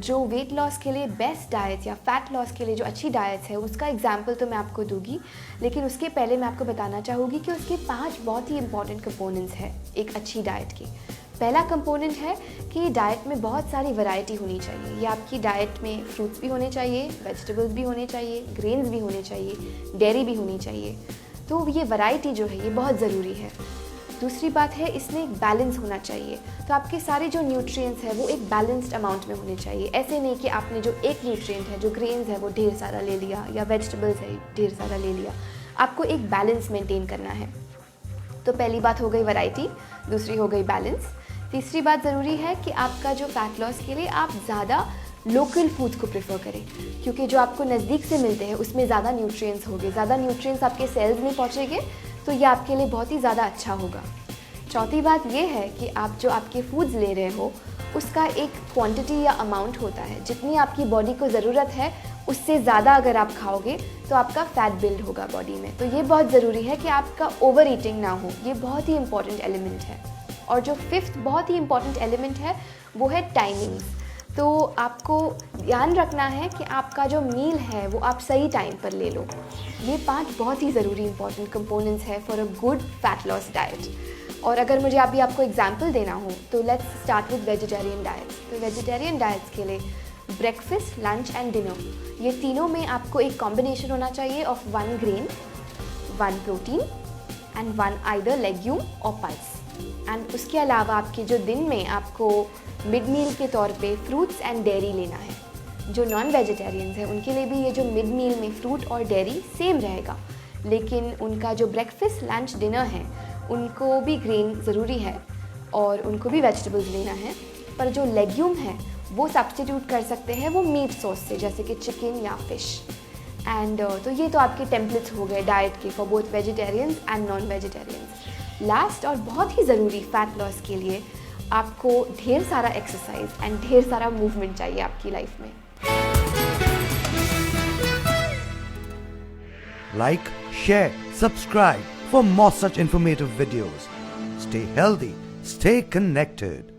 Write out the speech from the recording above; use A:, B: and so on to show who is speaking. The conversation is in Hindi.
A: जो वेट लॉस के लिए बेस्ट डाइट या फैट लॉस के लिए जो अच्छी डाइट है उसका एग्जाम्पल तो मैं आपको दूंगी, लेकिन उसके पहले मैं आपको बताना चाहूँगी कि उसके 5 बहुत ही इंपॉर्टेंट कंपोनेंट्स हैं एक अच्छी डाइट की। पहला कंपोनेंट है कि डाइट में बहुत सारी वैरायटी होनी चाहिए। ये आपकी डाइट में फ्रूट्स भी होने चाहिए, वेजिटेबल्स भी होने चाहिए, ग्रेन्स भी होने चाहिए, डेयरी भी होनी चाहिए। तो ये वैरायटी जो है ये बहुत ज़रूरी है। दूसरी बात है, इसमें एक बैलेंस होना चाहिए। तो आपके सारे जो न्यूट्रिएंट्स हैं वो एक बैलेंस्ड अमाउंट में होने चाहिए। ऐसे नहीं कि आपने जो एक न्यूट्रिएंट है, जो ग्रेन्स है वो ढेर सारा ले लिया या वेजिटेबल्स है ढेर सारा ले लिया। आपको एक बैलेंस मेंटेन करना है। तो पहली बात हो गई वैरायटी, दूसरी हो गई बैलेंस। तीसरी बात ज़रूरी है कि आपका जो फैट लॉस के लिए आप ज़्यादा लोकल फूड्स को प्रेफर करें, क्योंकि जो आपको नज़दीक से मिलते हैं उसमें ज़्यादा न्यूट्रिएंट्स होंगे, ज़्यादा न्यूट्रिएंट्स आपके सेल्स में पहुँचेंगे, तो ये आपके लिए बहुत ही ज़्यादा अच्छा होगा। चौथी बात ये है कि आप जो आपके फूड्स ले रहे हो उसका एक क्वांटिटी या अमाउंट होता है। जितनी आपकी बॉडी को ज़रूरत है उससे ज़्यादा अगर आप खाओगे तो आपका फैट बिल्ड होगा बॉडी में। तो ये बहुत ज़रूरी है कि आपका ओवर ईटिंग ना हो। ये बहुत ही इंपॉर्टेंट एलिमेंट है। और जो फिफ्थ बहुत ही इंपॉर्टेंट एलिमेंट है वो है टाइमिंग्स। तो आपको ध्यान रखना है कि आपका जो मील है वो आप सही टाइम पर ले लो। ये 5 बहुत ही ज़रूरी इंपॉर्टेंट कंपोनेंट्स है for a good fat loss diet. और अगर मुझे अभी आपको एग्जांपल देना हो तो let's start with vegetarian diets. तो वेजिटेरियन डाइट्स के लिए ब्रेकफास्ट, लंच एंड डिनर, ये तीनों में आपको एक कॉम्बिनेशन होना चाहिए of 1 grain, 1 protein and 1 either legume और पल्स। एंड उसके अलावा आपके जो दिन में आपको मिड मील के तौर पे फ्रूट्स एंड डेयरी लेना है। जो नॉन वेजिटेरियंस हैं उनके लिए भी ये जो मिड मील में फ्रूट और डेयरी सेम रहेगा, लेकिन उनका जो ब्रेकफास्ट, लंच, डिनर है उनको भी ग्रेन ज़रूरी है और उनको भी वेजिटेबल्स लेना है। पर जो लेग्यूम है वो सब्स्टिट्यूट कर सकते हैं वो मीट सोर्स से, जैसे कि चिकन या फिश। एंड तो ये तो आपके टेम्पलेट्स हो गए डाइट के for both vegetarians and non vegetarians. Last और बहुत ही ज़रूरी फैट लॉस के लिए आपको ढेर सारा एक्सरसाइज एंड ढेर सारा मूवमेंट चाहिए आपकी लाइफ में।
B: Like, share, subscribe for more such informative videos. Stay healthy, stay connected.